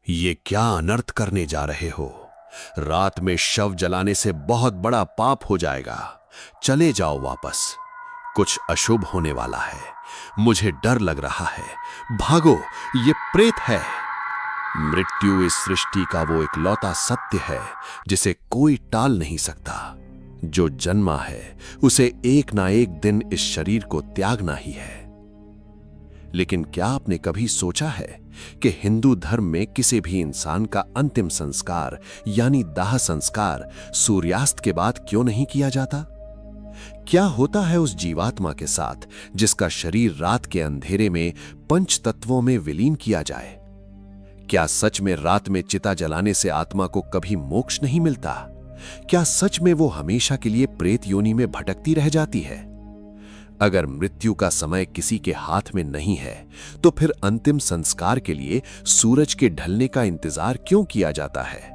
ये क्या अनर्थ करने जा रहे हो? रात में शव जलाने से बहुत बड़ा पाप हो जाएगा। चले जाओ वापस। कुछ अशुभ होने वाला है। मुझे डर लग रहा है। भागो, ये प्रेत है। मृत्यु इस सृष्टि का वो इकलौता सत्य है जिसे कोई टाल नहीं सकता। जो जन्मा है उसे एक ना एक दिन इस शरीर को त्यागना ही है। लेकिन क्या आपने कभी सोचा है कि हिंदू धर्म में किसी भी इंसान का अंतिम संस्कार यानी दाह संस्कार सूर्यास्त के बाद क्यों नहीं किया जाता? क्या होता है उस जीवात्मा के साथ जिसका शरीर रात के अंधेरे में पंच तत्वों में विलीन किया जाए? क्या सच में रात में चिता जलाने से आत्मा को कभी मोक्ष नहीं मिलता? क्या सच में वो हमेशा के लिए प्रेत योनि में भटकती रह जाती है? अगर मृत्यु का समय किसी के हाथ में नहीं है तो फिर अंतिम संस्कार के लिए सूरज के ढलने का इंतजार क्यों किया जाता है?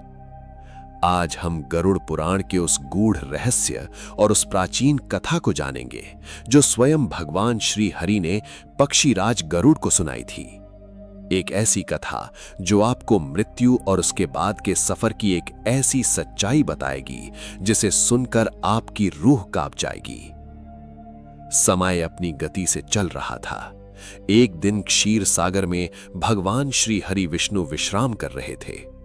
आज हम गरुड़ पुराण के उस गूढ़ रहस्य और उस प्राचीन कथा को जानेंगे जो स्वयं भगवान श्री हरि ने पक्षीराज गरुड़ को सुनाई थी। एक ऐसी कथा जो आपको मृत्यु और उसके बाद के सफर की एक ऐसी सच्चाई बताएगी जिसे सुनकर आपकी रूह कांप जाएगी। समय अपनी गति से चल रहा था। एक दिन क्षीर सागर में भगवान श्री हरि विष्णु विश्राम कर रहे थे।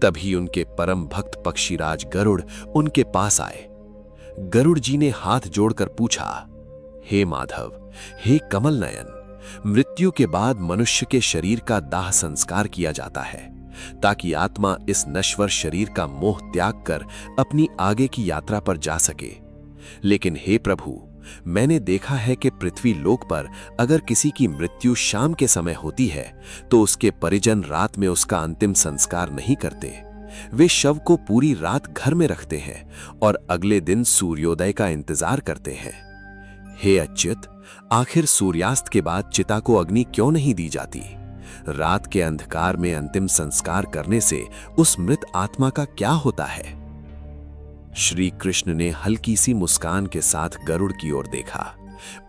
तभी उनके परम भक्त पक्षीराज गरुड़ उनके पास आए। गरुड़ जी ने हाथ जोड़कर पूछा, हे माधव, हे कमल नयन, मृत्यु के बाद मनुष्य के शरीर का दाह संस्कार किया जाता है ताकि आत्मा इस नश्वर शरीर का मोह त्याग कर अपनी आगे की यात्रा पर जा सके। लेकिन हे प्रभु, मैंने देखा है कि पृथ्वी लोक पर अगर किसी की मृत्यु शाम के समय होती है तो उसके परिजन रात में उसका अंतिम संस्कार नहीं करते। वे शव को पूरी रात घर में रखते हैं और अगले दिन सूर्योदय का इंतजार करते हैं। हे अच्युत, आखिर सूर्यास्त के बाद चिता को अग्नि क्यों नहीं दी जाती? रात के अंधकार में अंतिम संस्कार करने से उस मृत आत्मा का क्या होता है? श्री कृष्ण ने हल्की सी मुस्कान के साथ गरुड़ की ओर देखा।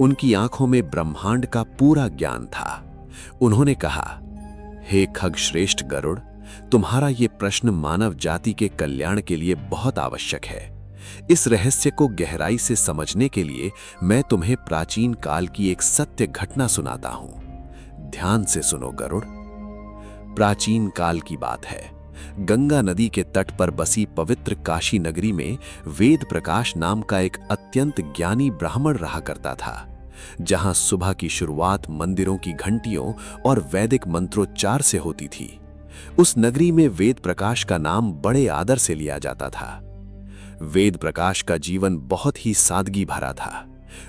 उनकी आंखों में ब्रह्मांड का पूरा ज्ञान था। उन्होंने कहा, हे खगश्रेष्ठ गरुड़, तुम्हारा ये प्रश्न मानव जाति के कल्याण के लिए बहुत आवश्यक है। इस रहस्य को गहराई से समझने के लिए मैं तुम्हें प्राचीन काल की एक सत्य घटना सुनाता हूं। ध्यान से सुनो गरुड़। प्राचीन काल की बात है। गंगा नदी के तट पर बसी पवित्र काशी नगरी में वेद प्रकाश नाम का एक अत्यंत ज्ञानी ब्राह्मण रहा करता था, जहां सुबह की शुरुआत मंदिरों की घंटियों और वैदिक मंत्रोच्चार से होती थी। उस नगरी में वेद प्रकाश का नाम बड़े आदर से लिया जाता था। वेद प्रकाश का जीवन बहुत ही सादगी भरा था।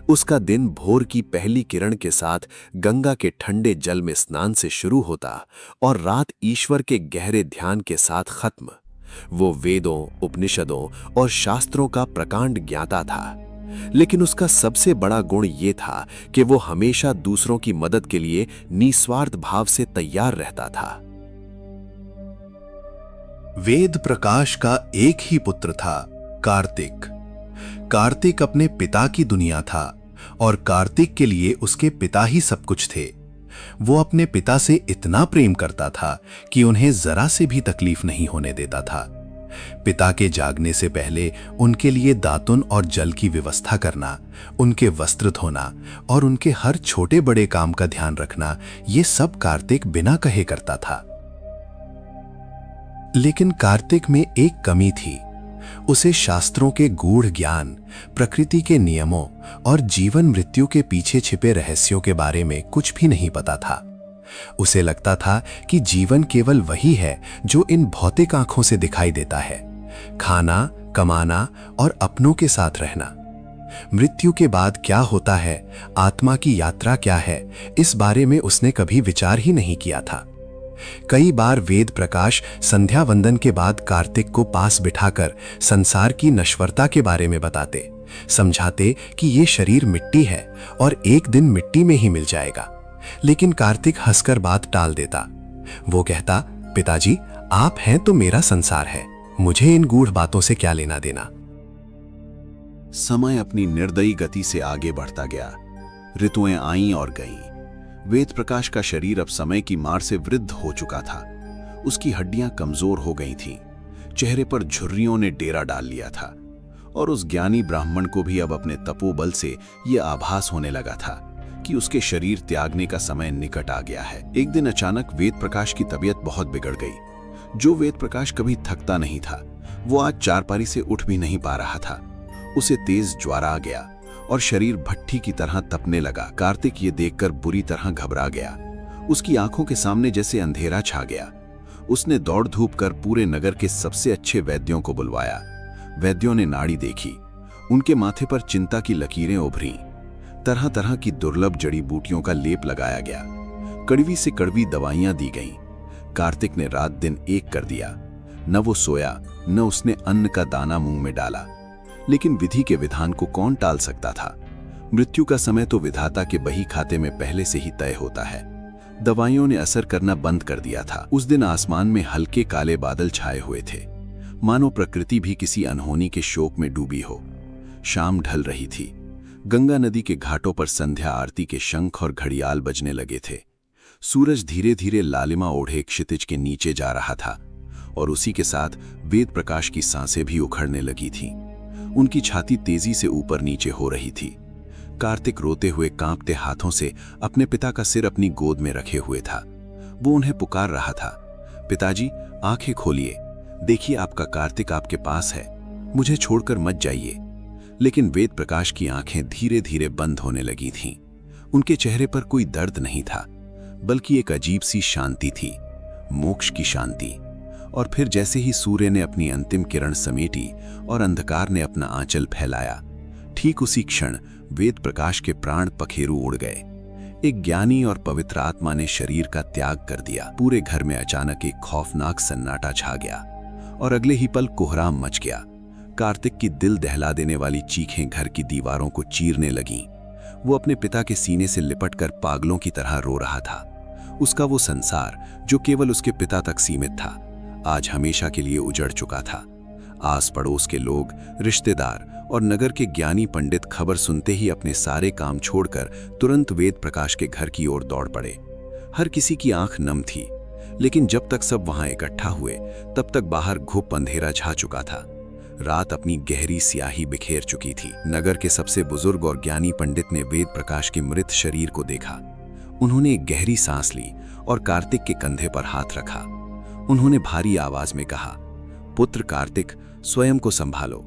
उसका दिन भोर की पहली किरण के साथ गंगा के ठंडे जल में स्नान से शुरू होता और रात ईश्वर के गहरे ध्यान के साथ खत्म। वो वेदों, उपनिषदों और शास्त्रों का प्रकांड ज्ञाता था, लेकिन उसका सबसे बड़ा गुण ये था कि वो हमेशा दूसरों की मदद के लिए निस्वार्थ भाव से तैयार रहता था। वेद प्रकाश का एक ही पुत्र था, कार्तिक। कार्तिक अपने पिता की दुनिया था और कार्तिक के लिए उसके पिता ही सब कुछ थे। वो अपने पिता से इतना प्रेम करता था कि उन्हें जरा से भी तकलीफ नहीं होने देता था। पिता के जागने से पहले उनके लिए दातुन और जल की व्यवस्था करना, उनके वस्त्र धोना और उनके हर छोटे बड़े काम का ध्यान रखना, ये सब कार्तिक बिना कहे करता था। लेकिन कार्तिक में एक कमी थी। उसे शास्त्रों के गूढ़ ज्ञान, प्रकृति के नियमों और जीवन मृत्यु के पीछे छिपे रहस्यों के बारे में कुछ भी नहीं पता था। उसे लगता था कि जीवन केवल वही है जो इन भौतिक आंखों से दिखाई देता है, खाना, कमाना और अपनों के साथ रहना। मृत्यु के बाद क्या होता है, आत्मा की यात्रा क्या है, इस बारे में उसने कभी विचार ही नहीं किया था। कई बार वेद प्रकाश संध्या वंदन के बाद कार्तिक को पास बिठाकर संसार की नश्वरता के बारे में बताते, समझाते कि ये शरीर मिट्टी है और एक दिन मिट्टी में ही मिल जाएगा। लेकिन कार्तिक हंसकर बात टाल देता। वो कहता, पिताजी, आप हैं तो मेरा संसार है, मुझे इन गूढ़ बातों से क्या लेना देना। समय अपनी निर्दयी गति से आगे बढ़ता गया। ऋतुएं आईं और गईं। वेद प्रकाश का शरीर अब समय की मार से वृद्ध हो चुका था। उसकी हड्डियां कमजोर हो गई थीं, चेहरे पर झुर्रियों ने डेरा डाल लिया था और उस ज्ञानी ब्राह्मण को भी अब अपने तपोबल से यह आभास होने लगा था कि उसके शरीर त्यागने का समय निकट आ गया है। एक दिन अचानक वेद प्रकाश की तबीयत बहुत बिगड़ गई। जो वेद प्रकाश कभी थकता नहीं था, वो आज चारपारी से उठ भी नहीं पा रहा था। उसे तेज ज्वार आ गया और शरीर भट्ठी की तरह तपने लगा। कार्तिक ये देखकर बुरी तरह घबरा गया। उसकी आंखों के सामने जैसे अंधेरा छा गया। उसने दौड़ धूप कर पूरे नगर के सबसे अच्छे वैद्यों को बुलवाया। वैद्यों ने नाड़ी देखी, उनके माथे पर चिंता की लकीरें उभरी। तरह तरह की दुर्लभ जड़ी बूटियों का लेप लगाया गया, कड़वी से कड़वी दवाइयां दी गईं। कार्तिक ने रात दिन एक कर दिया। न वो सोया, न उसने अन्न का दाना मुंह में डाला। लेकिन विधि के विधान को कौन टाल सकता था? मृत्यु का समय तो विधाता के बही खाते में पहले से ही तय होता है। दवाइयों ने असर करना बंद कर दिया था। उस दिन आसमान में हल्के काले बादल छाए हुए थे, मानो प्रकृति भी किसी अनहोनी के शोक में डूबी हो। शाम ढल रही थी। गंगा नदी के घाटों पर संध्या आरती के शंख और घड़ियाल बजने लगे थे। सूरज धीरे धीरे लालिमा ओढ़े क्षितिज के नीचे जा रहा था और उसी के साथ वेद प्रकाश की सांसें भी उखड़ने लगी थीं। उनकी छाती तेजी से ऊपर नीचे हो रही थी। कार्तिक रोते हुए कांपते हाथों से अपने पिता का सिर अपनी गोद में रखे हुए था। वो उन्हें पुकार रहा था, पिताजी आंखें खोलिए, देखिए आपका कार्तिक आपके पास है, मुझे छोड़कर मत जाइए। लेकिन वेद प्रकाश की आंखें धीरे धीरे बंद होने लगी थीं। उनके चेहरे पर कोई दर्द नहीं था, बल्कि एक अजीब सी शांति थी, मोक्ष की शांति। और फिर जैसे ही सूर्य ने अपनी अंतिम किरण समेटी और अंधकार ने अपना आंचल फैलाया, ठीक उसी क्षण वेद प्रकाश के प्राण पखेरु उड़ गए। एक ज्ञानी और पवित्र आत्मा ने शरीर का त्याग कर दिया। पूरे घर में अचानक एक खौफनाक सन्नाटा छा गया और अगले ही पल कोहराम मच गया। कार्तिक की दिल दहला देने वाली चीखें घर की दीवारों को चीरने लगीं। वो अपने पिता के सीने से लिपटकर पागलों की तरह रो रहा था। उसका वो संसार जो केवल उसके पिता तक सीमित था, आज हमेशा के लिए उजड़ चुका था। आस पड़ोस के लोग, रिश्तेदार और नगर के ज्ञानी पंडित खबर सुनते ही अपने सारे काम छोड़कर तुरंत वेद प्रकाश के घर की ओर दौड़ पड़े। हर किसी की आंख नम थी, लेकिन जब तक सब वहां इकट्ठा हुए तब तक बाहर घुप अंधेरा छा चुका था। रात अपनी गहरी स्याही बिखेर चुकी थी। नगर के सबसे बुजुर्ग और ज्ञानी पंडित ने वेद प्रकाश के मृत शरीर को देखा। उन्होंने एक गहरी सांस ली और कार्तिक के कंधे पर हाथ रखा। उन्होंने भारी आवाज में कहा, पुत्र कार्तिक, स्वयं को संभालो।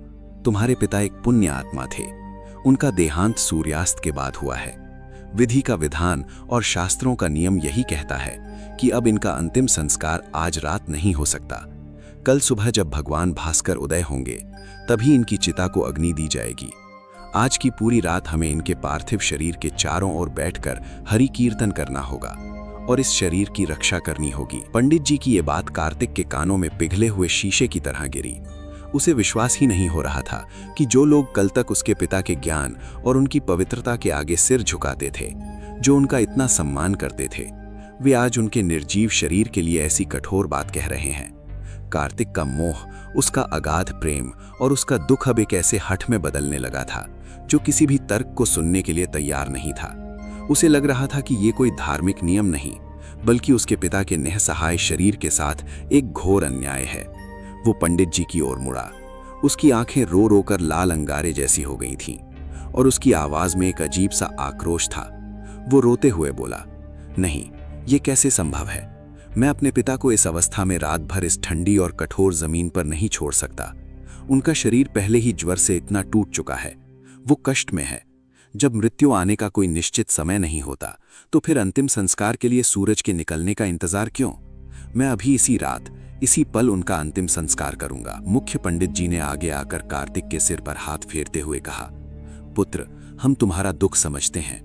तुम्हारे पिता एक पुण्य आत्मा थे। उनका देहांत सूर्यास्त के बाद हुआ है। विधि का विधान और शास्त्रों का नियम यही कहता है कि अब इनका अंतिम संस्कार आज रात नहीं हो सकता। कल सुबह जब भगवान भास्कर उदय होंगे तभी इनकी चिता को अग्नि दी जाएगी। आज की पूरी रात हमें इनके पार्थिव शरीर के चारों ओर बैठकर हरि कीर्तन करना होगा और इस शरीर की रक्षा करनी होगी। पंडित जी की ये बात कार्तिक के कानों में पिघले हुए शीशे की तरह गिरी। उसे विश्वास ही नहीं हो रहा था कि जो लोग कल तक उसके पिता के ज्ञान और उनकी पवित्रता के आगे सिर झुकाते थे, जो उनका इतना सम्मान करते थे, वे आज उनके निर्जीव शरीर के लिए ऐसी कठोर बात कह रहे हैं। कार्तिक का मोह, उसका अगाध प्रेम और उसका दुख अब एक ऐसे हठ में बदलने लगा था जो किसी भी तर्क को सुनने के लिए तैयार नहीं था। उसे लग रहा था कि ये कोई धार्मिक नियम नहीं, बल्कि उसके पिता के निःसहाय शरीर के साथ एक घोर अन्याय है। वो पंडित जी की ओर मुड़ा। उसकी आंखें रो रो कर लाल अंगारे जैसी हो गई थीं और उसकी आवाज में एक अजीब सा आक्रोश था। वो रोते हुए बोला, नहीं, ये कैसे संभव है? मैं अपने पिता को इस अवस्था में रात भर इस ठंडी और कठोर जमीन पर नहीं छोड़ सकता। उनका शरीर पहले ही ज्वर से इतना टूट चुका है, वो कष्ट में है। जब मृत्यु आने का कोई निश्चित समय नहीं होता तो फिर अंतिम संस्कार के लिए सूरज के निकलने का इंतजार क्यों? मैं अभी इसी रात, इसी पल उनका अंतिम संस्कार करूंगा। मुख्य पंडित जी ने आगे आकर कार्तिक के सिर पर हाथ फेरते हुए कहा, पुत्र, हम तुम्हारा दुख समझते हैं,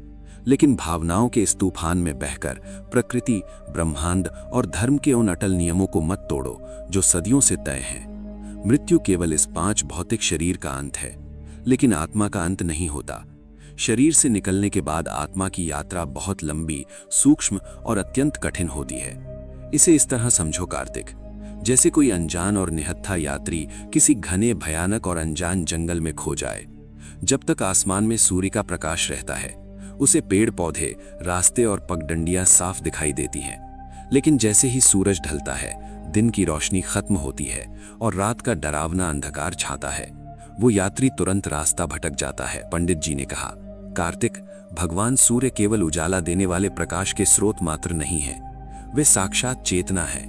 लेकिन भावनाओं के इस तूफान में बहकर प्रकृति, ब्रह्मांड और धर्म के उन अटल नियमों को मत तोड़ो जो सदियों से तय हैं। मृत्यु केवल इस 5 भौतिक शरीर का अंत है, लेकिन आत्मा का अंत नहीं होता। शरीर से निकलने के बाद आत्मा की यात्रा बहुत लंबी, सूक्ष्म और अत्यंत कठिन होती है। इसे इस तरह समझो कार्तिक, जैसे कोई अनजान और निहत्था यात्री किसी घने, भयानक और अनजान जंगल में खो जाए। जब तक आसमान में सूर्य का प्रकाश रहता है, उसे पेड़ पौधे, रास्ते और पगडंडियां साफ दिखाई देती हैं, लेकिन जैसे ही सूरज ढलता है दिन की रोशनी खत्म होती है और रात का डरावना अंधकार छाता है। वो यात्री तुरंत रास्ता भटक जाता है। पंडित जी ने कहा, कार्तिक, भगवान सूर्य केवल उजाला देने वाले प्रकाश के स्रोत मात्र नहीं है, वे साक्षात चेतना है।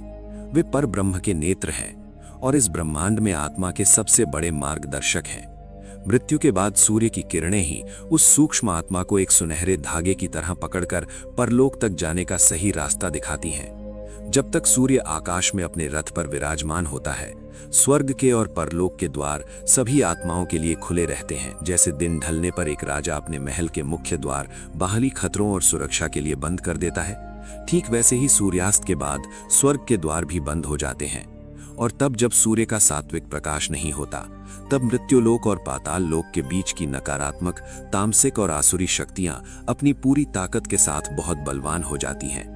वे पर ब्रह्म के नेत्र हैं और इस ब्रह्मांड में आत्मा के सबसे बड़े मार्गदर्शक हैं। मृत्यु के बाद सूर्य की किरणें ही उस सूक्ष्म आत्मा को एक सुनहरे धागे की तरह पकड़कर परलोक तक जाने का सही रास्ता दिखाती हैं। जब तक सूर्य आकाश में अपने रथ पर विराजमान होता है, स्वर्ग के और परलोक के द्वार सभी आत्माओं के लिए खुले रहते हैं। जैसे दिन ढलने पर एक राजा अपने महल के मुख्य द्वार बाहरी खतरों और सुरक्षा के लिए बंद कर देता है, ठीक वैसे ही सूर्यास्त के बाद स्वर्ग के द्वार भी बंद हो जाते हैं। और तब जब सूर्य का सात्विक प्रकाश नहीं होता, तब मृत्युलोक और पाताल लोक के बीच की नकारात्मक, तामसिक और आसुरी शक्तियां अपनी पूरी ताकत के साथ बहुत बलवान हो जाती हैं।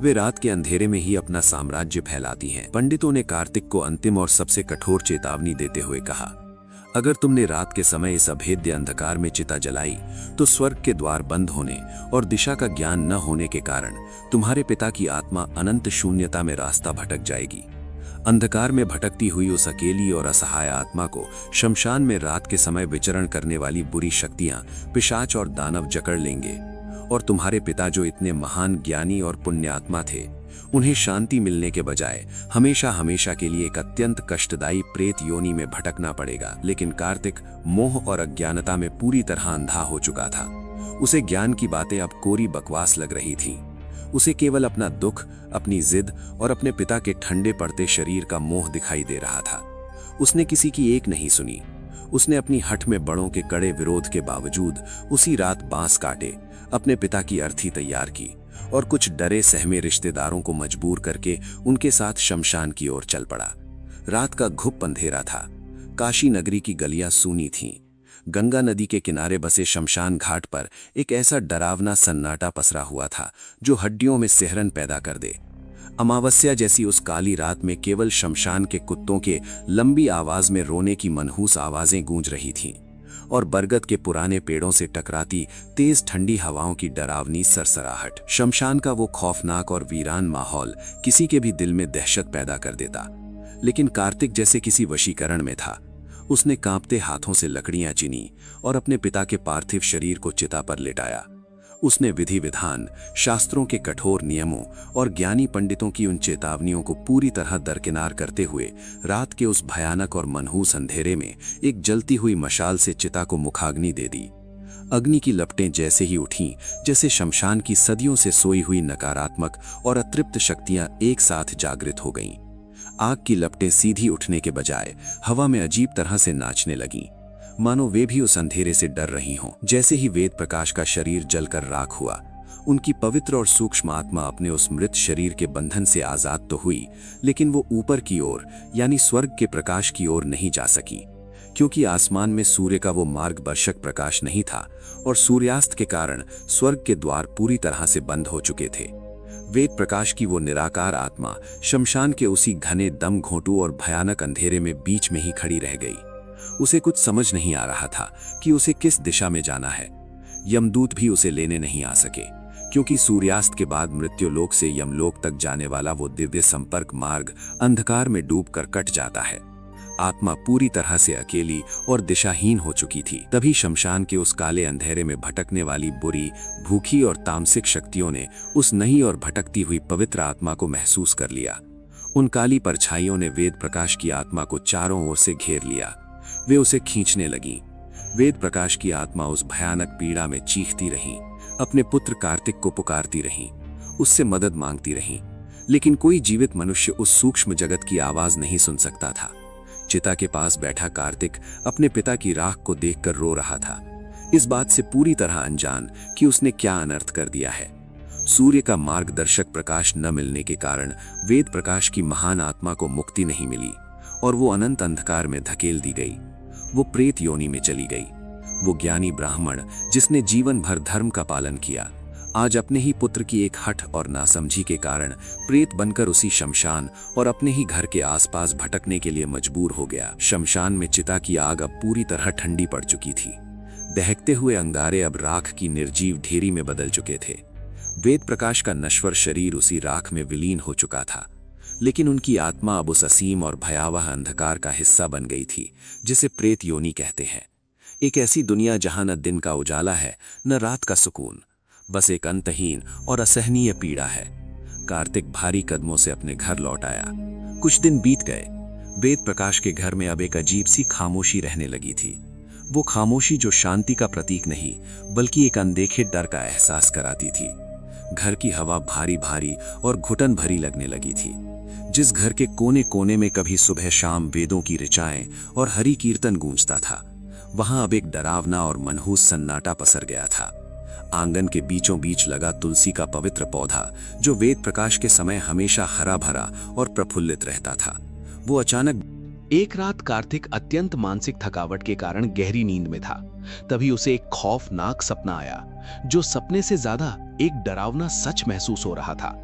वे रात के अंधेरे में ही अपना साम्राज्य फैलाती हैं। पंडितों ने कार्तिक को अंतिम और सबसे कठोर चेतावनी देते हुए कहा, अगर तुमने रात के समय इस अभेद्य अंधकार में चिता जलाई, तो स्वर्ग के द्वार बंद होने और दिशा का ज्ञान न होने के कारण तुम्हारे पिता की आत्मा अनंत शून्यता में रास्ता भटक जाएगी। अंधकार में भटकती हुई उस अकेली और असहाय आत्मा को शमशान में रात के समय विचरण करने वाली बुरी शक्तियां, पिशाच और दानव जकड़ लेंगे और तुम्हारे पिता जो इतने महान ज्ञानी और पुण्यात्मा थे, उन्हें शांति मिलने के बजाय हमेशा हमेशा के लिए एक अत्यंत कष्टदायी प्रेत योनि में भटकना पड़ेगा। लेकिन कार्तिक मोह और अज्ञानता में पूरी तरह अंधा हो चुका था। उसे ज्ञान की बातें अब कोरी बकवास लग रही थी। उसे केवल अपना दुख, अपनी जिद और अपने पिता के ठंडे पड़ते शरीर का मोह दिखाई दे रहा था। उसने किसी की एक नहीं सुनी। उसने अपनी हठ में बड़ों के कड़े विरोध के बावजूद उसी रात बांस काटे, अपने पिता की अर्थी तैयार की और कुछ डरे सहमे रिश्तेदारों को मजबूर करके उनके साथ शमशान की ओर चल पड़ा। रात का घुप अंधेरा था। काशी नगरी की गलियां सूनी थीं। गंगा नदी के किनारे बसे शमशान घाट पर एक ऐसा डरावना सन्नाटा पसरा हुआ था जो हड्डियों में सिहरन पैदा कर दे। अमावस्या जैसी उस काली रात में केवल शमशान के कुत्तों के लंबी आवाज में रोने की मनहूस आवाजें गूंज रही थीं और बरगद के पुराने पेड़ों से टकराती तेज ठंडी हवाओं की डरावनी सरसराहट। शमशान का वो खौफनाक और वीरान माहौल किसी के भी दिल में दहशत पैदा कर देता। लेकिन कार्तिक जैसे किसी वशीकरण में था। उसने कांपते हाथों से लकड़ियां चीनी और अपने पिता के पार्थिव शरीर को चिता पर लेटाया। उसने विधि विधान, शास्त्रों के कठोर नियमों और ज्ञानी पंडितों की उन चेतावनियों को पूरी तरह दरकिनार करते हुए रात के उस भयानक और मनहूस अंधेरे में एक जलती हुई मशाल से चिता को मुखाग्नि दे दी। अग्नि की लपटें जैसे ही उठीं, जैसे शमशान की सदियों से सोई हुई नकारात्मक और अतृप्त शक्तियां एक साथ जागृत हो गईं। आग की लपटें सीधी उठने के बजाय हवा में अजीब तरह से नाचने लगीं, मानो वे भी उस अंधेरे से डर रही हों। जैसे ही वेद प्रकाश का शरीर जलकर राख हुआ, उनकी पवित्र और सूक्ष्म आत्मा अपने उस मृत शरीर के बंधन से आजाद तो हुई, लेकिन वो ऊपर की ओर यानी स्वर्ग के प्रकाश की ओर नहीं जा सकी, क्योंकि आसमान में सूर्य का वो मार्गदर्शक प्रकाश नहीं था और सूर्यास्त के कारण स्वर्ग के द्वार पूरी तरह से बंद हो चुके थे। वेद प्रकाश की वो निराकार आत्मा शमशान के उसी घने दम घोंटू और भयानक अंधेरे में बीच में ही खड़ी रह गई। उसे कुछ समझ नहीं आ रहा था कि उसे किस दिशा में जाना है। यमदूत भी उसे लेने नहीं आ सके, क्योंकि सूर्यास्त के बाद मृत्युलोक से यमलोक तक जाने वाला वो दिव्य संपर्क मार्ग अंधकार में डूबकर कट जाता है। आत्मा पूरी तरह से अकेली और दिशाहीन हो चुकी थी। तभी शमशान के उस काले अंधेरे में भटकने वाली बुरी, भूखी और तामसिक शक्तियों ने उस नई और भटकती हुई पवित्र आत्मा को महसूस कर लिया। उन काली परछाइयों ने वेद प्रकाश की आत्मा को चारों ओर से घेर लिया। वे उसे खींचने लगीं। वेद प्रकाश की आत्मा उस भयानक पीड़ा में चीखती रही, अपने पुत्र कार्तिक को पुकारती रही, उससे मदद मांगती रही, लेकिन कोई जीवित मनुष्य उस सूक्ष्म जगत की आवाज नहीं सुन सकता था। चिता के पास बैठा कार्तिक अपने पिता की राख को देखकर रो रहा था, इस बात से पूरी तरह अनजान कि उसने क्या अनर्थ कर दिया है। सूर्य का मार्गदर्शक प्रकाश न मिलने के कारण वेद प्रकाश की महान आत्मा को मुक्ति नहीं मिली और वो अनंत अंधकार में धकेल दी गई। वो प्रेत योनि में चली गई। वो ज्ञानी ब्राह्मण जिसने जीवन भर धर्म का पालन किया, आज अपने ही पुत्र की एक हठ और नासमझी के कारण प्रेत बनकर उसी शमशान और अपने ही घर के आसपास भटकने के लिए मजबूर हो गया। शमशान में चिता की आग अब पूरी तरह ठंडी पड़ चुकी थी। दहकते हुए अंगारे अब राख की निर्जीव ढेरी में बदल चुके थे। वेद प्रकाश का नश्वर शरीर उसी राख में विलीन हो चुका था। लेकिन उनकी आत्मा अब उस असीम और भयावह अंधकार का हिस्सा बन गई थी जिसे प्रेत योनि कहते हैं। एक ऐसी दुनिया जहां न दिन का उजाला है न रात का सुकून, बस एक अंतहीन और असहनीय पीड़ा है। कार्तिक भारी कदमों से अपने घर लौट आया। कुछ दिन बीत गए। वेद प्रकाश के घर में अब एक अजीब सी खामोशी रहने लगी थी। वो खामोशी जो शांति का प्रतीक नहीं बल्कि एक अनदेखे डर का एहसास कराती थी। घर की हवा भारी भारी और घुटन भरी लगने लगी थी। जिस घर के कोने कोने में कभी सुबह शाम वेदों की ऋचाएं और हरि कीर्तन गूंजता था, वहां अब एक डरावना और मनहूस सन्नाटा पसर गया था। आंगन के बीचों बीच लगा तुलसी का पवित्र पौधा, जो वेद प्रकाश के समय हमेशा हरा भरा और प्रफुल्लित रहता था, वो अचानक एक रात कार्तिक अत्यंत मानसिक थकावट के कारण गहरी नींद में था। तभी उसे एक खौफनाक सपना आया, जो सपने से ज्यादा एक डरावना सच महसूस हो रहा था।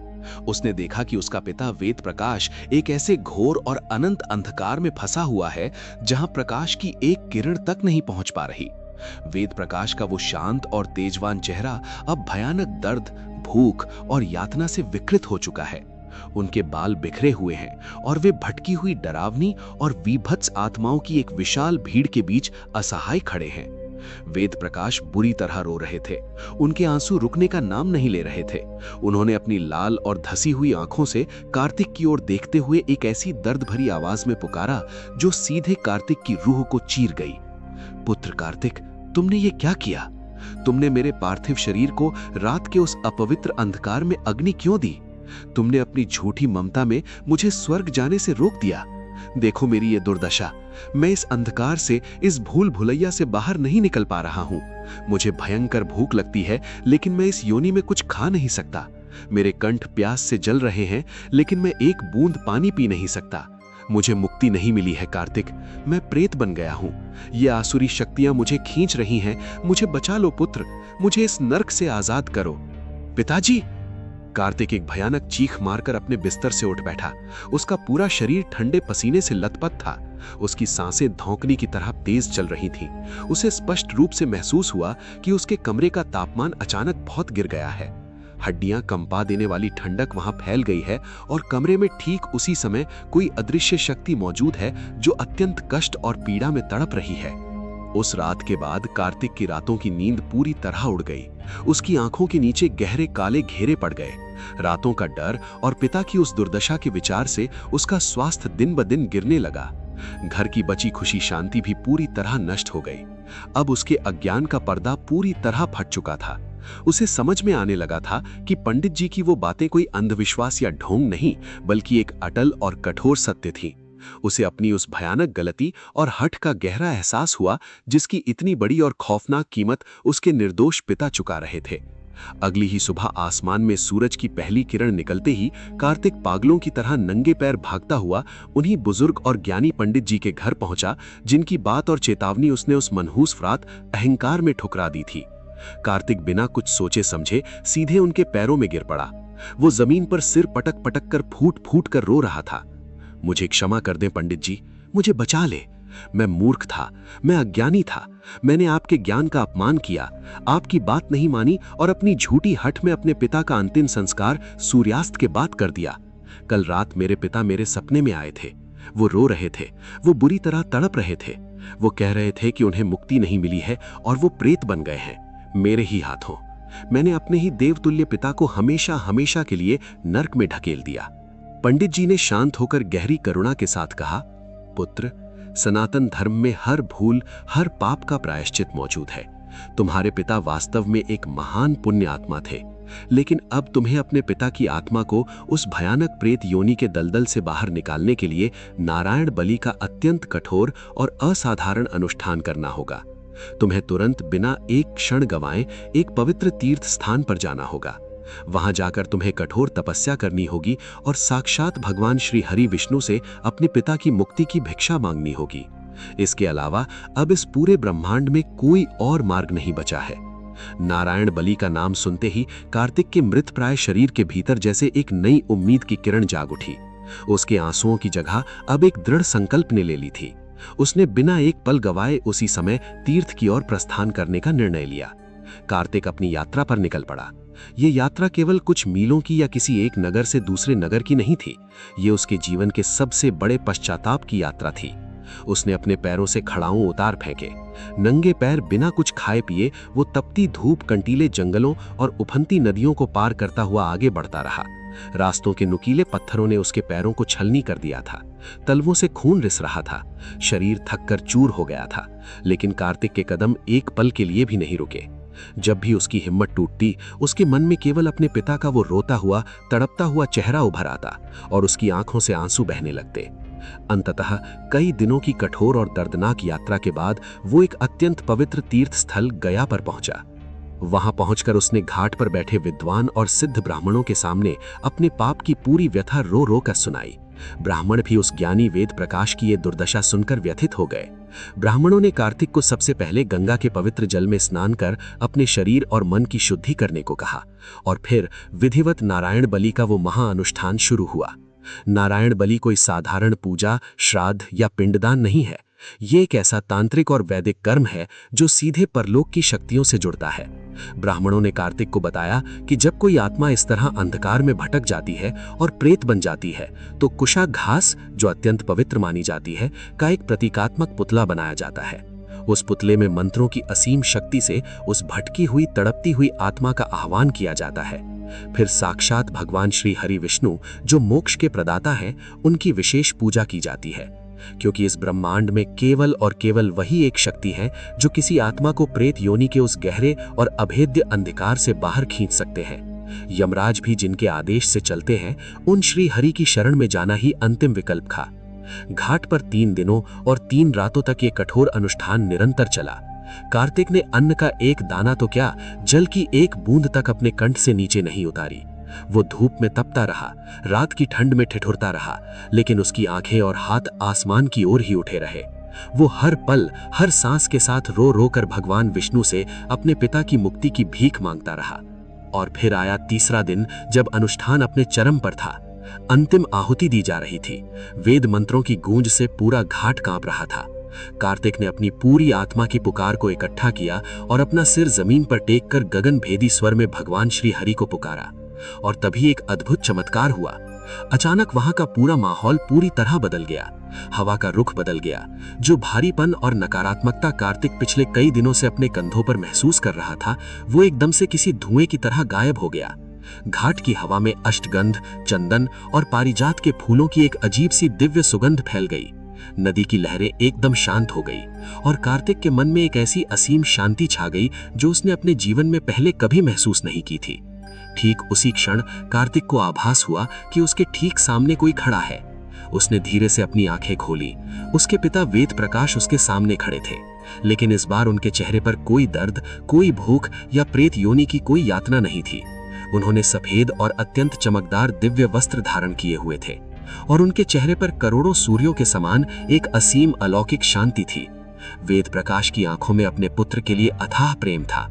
उसने देखा कि उसका पिता वेद प्रकाश एक ऐसे घोर और अनंत अंधकार में फंसा हुआ है जहां प्रकाश की एक किरण तक नहीं पहुंच पा रही। वेद प्रकाश का वो शांत और तेजवान चेहरा अब भयानक दर्द, भूख और यातना से विकृत हो चुका है। उनके बाल बिखरे हुए हैं और वे भटकी हुई डरावनी और विभत्स आत्माओं की एक विशाल भीड़ के बीच असहाय खड़े हैं। वेद प्रकाश बुरी तरह रो रहे थे। उनके आंसू रुकने का नाम नहीं ले रहे थे। उन्होंने अपनी लाल और धसी हुई आंखों से कार्तिक की ओर देखते हुए एक ऐसी दर्द भरी आवाज में पुकारा जो सीधे कार्तिक की रूह को चीर गई। पुत्र कार्तिक, तुमने ये क्या किया? तुमने मेरे पार्थिव शरीर को रात के उस अपवित्र अंधकार में अग्नि क्यों दी? तुमने अपनी झूठी ममता में मुझे स्वर्ग जाने से रोक दिया। देखो मेरी ये दुर्दशा। मैं इस अंधकार से, इस भूल भुलैया से बाहर नहीं निकल पा रहा हूं। मुझे भयंकर भूख लगती है, लेकिन मैं इस योनि में कुछ खा नहीं सकता। मेरे कंठ प्यास से जल रहे हैं, लेकिन मैं एक बूंद पानी पी नहीं सकता। मुझे मुक्ति नहीं मिली है कार्तिक। मैं प्रेत बन गया हूं। ये आसुरी शक्तियां मुझे खींच रही हैं। मुझे बचा लो पुत्र। मुझे इस नर्क से आजाद करो। पिताजी! कार्तिक एक भयानक चीख मारकर अपने बिस्तर से उठ बैठा। उसका पूरा शरीर ठंडे पसीने से लथपथ था। उसकी सांसें धौंकनी की तरह तेज चल रही थीं। उसे स्पष्ट रूप से महसूस हुआ कि उसके कमरे का तापमान अचानक बहुत गिर गया है। हड्डियां कंपा देने वाली ठंडक वहां फैल गई है और कमरे में ठीक उसी समय कोई अदृश्य शक्ति मौजूद है जो अत्यंत कष्ट और पीड़ा में तड़प रही है। उस रात के बाद कार्तिक की रातों की नींद पूरी तरह उड़ गई। उसकी आंखों के नीचे गहरे काले घेरे पड़ गए। रातों का डर और पिता की उस दुर्दशा के विचार से उसका स्वास्थ्य दिन ब दिन गिरने लगा। घर की बची खुशी शांति भी पूरी तरह नष्ट हो गई। अब उसके अज्ञान का पर्दा पूरी तरह फट चुका था। उसे समझ में आने लगा था कि पंडित जी की वो बातें कोई अंधविश्वास या ढोंग नहीं, बल्कि एक अटल और कठोर सत्य थी। उसे अपनी उस भयानक गलती और हठ का गहरा एहसास हुआ जिसकी इतनी बड़ी और खौफनाक कीमत उसके निर्दोष पिता चुका रहे थे। अगली ही सुबह आसमान में सूरज की पहली किरण निकलते ही कार्तिक पागलों की तरह नंगे पैर भागता हुआ उन्हीं बुजुर्ग और ज्ञानी पंडित जी के घर पहुंचा जिनकी बात और चेतावनी उसने उस मनहूस रात अहंकार में ठुकरा दी थी। कार्तिक बिना कुछ सोचे समझे सीधे उनके पैरों में गिर पड़ा। वो जमीन पर सिर पटक पटक कर फूट फूट कर रो रहा था। मुझे क्षमा कर दें पंडित जी, मुझे बचा ले। मैं मूर्ख था, मैं अज्ञानी था। मैंने आपके ज्ञान का अपमान किया, आपकी बात नहीं मानी और अपनी झूठी हठ में अपने पिता का अंतिम संस्कार सूर्यास्त के बाद कर दिया। कल रात मेरे पिता मेरे सपने में आए थे। वो रो रहे थे, वो बुरी तरह तड़प रहे थे। वो कह रहे थे कि उन्हें मुक्ति नहीं मिली है और वो प्रेत बन गए हैं मेरे ही हाथों। मैंने अपने ही देवतुल्य पिता को हमेशा हमेशा के लिए नर्क में ढकेल दिया। पंडित जी ने शांत होकर गहरी करुणा के साथ कहा, पुत्र, सनातन धर्म में हर भूल, हर पाप का प्रायश्चित मौजूद है। तुम्हारे पिता वास्तव में एक महान पुण्य आत्मा थे, लेकिन अब तुम्हें अपने पिता की आत्मा को उस भयानक प्रेत योनि के दलदल से बाहर निकालने के लिए नारायण बलि का अत्यंत कठोर और असाधारण अनुष्ठान करना होगा। तुम्हें तुरंत बिना एक क्षण गंवाए एक पवित्र तीर्थ स्थान पर जाना होगा। वहां जाकर तुम्हें कठोर तपस्या करनी होगी और साक्षात भगवान श्री हरि विष्णु से अपने पिता की मुक्ति की भिक्षा मांगनी होगी। इसके अलावा अब इस पूरे ब्रह्मांड में कोई और मार्ग नहीं बचा है। नारायण बलि का नाम सुनते ही कार्तिक के मृतप्राय शरीर के भीतर जैसे एक नई उम्मीद की किरण जाग उठी। उसके आंसुओं की जगह अब एक दृढ़ संकल्प ने ले ली थी। उसने बिना एक पल गवाए उसी समय तीर्थ की ओर प्रस्थान करने का निर्णय लिया। कार्तिक अपनी यात्रा पर निकल पड़ा। ये यात्रा केवल कुछ मीलों की या किसी एक नगर से दूसरे नगर की नहीं थी। ये उसके जीवन के सबसे बड़े पश्चाताप की यात्रा थी। उसने अपने पैरों से खड़ाऊं उतार फेंके। नंगे पैर बिना कुछ खाए पिए वो तपती धूप, कंटीले जंगलों और उफनती नदियों को पार करता हुआ आगे बढ़ता रहा। रास्तों के नुकीले पत्थरों ने उसके पैरों को छलनी कर दिया था। तलवों से खून रिस रहा था। शरीर थककर चूर हो गया था। लेकिन कार्तिक के कदम एक पल के लिए भी नहीं रुके। जब भी उसकी हिम्मत टूटती, उसके मन में केवल अपने पिता का वो रोता हुआ, तड़पता हुआ चेहरा उभर आता और उसकी आंखों से आंसू बहने लगते। अंततः कई दिनों की कठोर और दर्दनाक यात्रा के बाद वो एक अत्यंत पवित्र तीर्थ स्थल गया पर पहुंचा। वहां पहुंचकर उसने घाट पर बैठे विद्वान और सिद्ध ब्राह्मणों के सामने अपने पाप की पूरी व्यथा रो रो कर सुनाई। ब्राह्मण भी उस ज्ञानी वेद प्रकाश की ये दुर्दशा सुनकर व्यथित हो गए। ब्राह्मणों ने कार्तिक को सबसे पहले गंगा के पवित्र जल में स्नान कर अपने शरीर और मन की शुद्धि करने को कहा और फिर विधिवत नारायण बलि का वो महाअनुष्ठान शुरू हुआ। नारायण बलि कोई साधारण पूजा, श्राद्ध या पिंडदान नहीं है। ये एक ऐसा तांत्रिक और वैदिक कर्म है जो सीधे परलोक की शक्तियों से जुड़ता है। ब्राह्मणों ने कार्तिक को बताया कि जब कोई आत्मा इस तरह अंधकार में भटक जाती है और प्रेत बन जाती है तो कुशा घास, जो अत्यंत पवित्र मानी जाती है, का एक प्रतीकात्मक पुतला बनाया जाता है। उस पुतले में मंत्रों की असीम शक्ति से उस भटकी हुई, तड़पती हुई आत्मा का आह्वान किया जाता है। फिर साक्षात भगवान श्री हरि विष्णु, जो मोक्ष के प्रदाता हैं, उनकी विशेष पूजा की जाती है, क्योंकि इस ब्रह्मांड में केवल और केवल वही एक शक्ति है जो किसी आत्मा को प्रेत योनि के उस गहरे और अभेद्य अंधकार से बाहर खींच सकते हैं। यमराज भी जिनके आदेश से चलते हैं, उन श्री हरि की शरण में जाना ही अंतिम विकल्प था। घाट पर 3 दिनों और 3 रातों तक ये कठोर अनुष्ठान निरंतर चला। कार्तिक ने अन्न का एक दाना तो क्या, जल की एक बूंद तक अपने कंठ से नीचे नहीं उतारी। वो धूप में तपता रहा, रात की ठंड में ठिठुरता रहा, लेकिन उसकी आंखें और हाथ आसमान की ओर ही उठे रहे। वो हर पल, हर सांस के साथ रो रो कर भगवान विष्णु से अपने पिता की मुक्ति की भीख मांगता रहा। और फिर आया तीसरा दिन, जब अनुष्ठान अपने चरम पर था। अंतिम आहुति दी जा रही थी। वेद मंत्रों की गूंज से पूरा घाट कांप रहा था। कार्तिक ने अपनी पूरी आत्मा की पुकार को इकट्ठा किया और अपना सिर जमीन पर टेक कर गगन भेदी स्वर में भगवान श्री हरि को पुकारा। और तभी एक अद्भुत चमत्कार हुआ। अचानक वहां का पूरा माहौल पूरी तरह बदल गया। हवा का रुख बदल गया। जो भारीपन और नकारात्मकता कार्तिक पिछले कई दिनों से अपने कंधों पर महसूस कर रहा था, वो एकदम से किसी धुएं की तरह गायब हो गया। घाट की हवा में अष्टगंध, चंदन और पारिजात के फूलों की एक अजीब सी दिव्य सुगंध फैल गई। नदी की लहरें एकदम शांत हो गई और कार्तिक के मन में एक ऐसी असीम शांति छा गई जो उसने अपने जीवन में पहले कभी महसूस नहीं की थी। ठीक उसी क्षण कार्तिक को आभास हुआ कि उसके ठीक सामने कोई खड़ा है। उसने धीरे से अपनी आंखें खोली। उसके पिता वेद प्रकाश उसके सामने खड़े थे, लेकिन इस बार उनके चेहरे पर कोई दर्द, कोई भूख या प्रेत योनि की कोई यातना नहीं थी। उन्होंने सफेद और अत्यंत चमकदार दिव्य वस्त्र धारण किए हुए थे और उनके चेहरे पर करोड़ों सूर्यों के समान एक असीम अलौकिक शांति थी। वेद प्रकाश की आंखों में अपने पुत्र के लिए अथाह प्रेम था।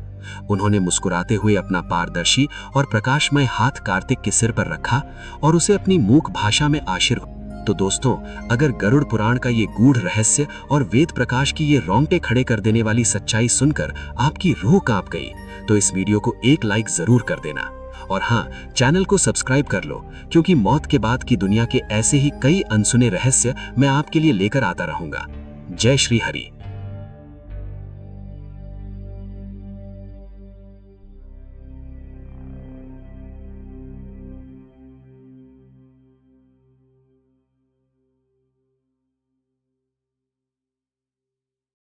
उन्होंने मुस्कुराते हुए अपना पारदर्शी और प्रकाशमय हाथ कार्तिक के सिर पर रखा और उसे अपनी मूक भाषा में आशीर्वाद। तो दोस्तों, अगर गरुड़ पुराण का ये गूढ़ रहस्य और वेद प्रकाश की ये रोंगटे खड़े कर देने वाली सच्चाई सुनकर आपकी रूह कांप गई, तो इस वीडियो को एक लाइक जरूर कर देना। और हाँ, चैनल को सब्सक्राइब कर लो, क्योंकि मौत के बाद की दुनिया के ऐसे ही कई अनसुने रहस्य मैं आपके लिए लेकर आता रहूंगा। जय श्री हरि।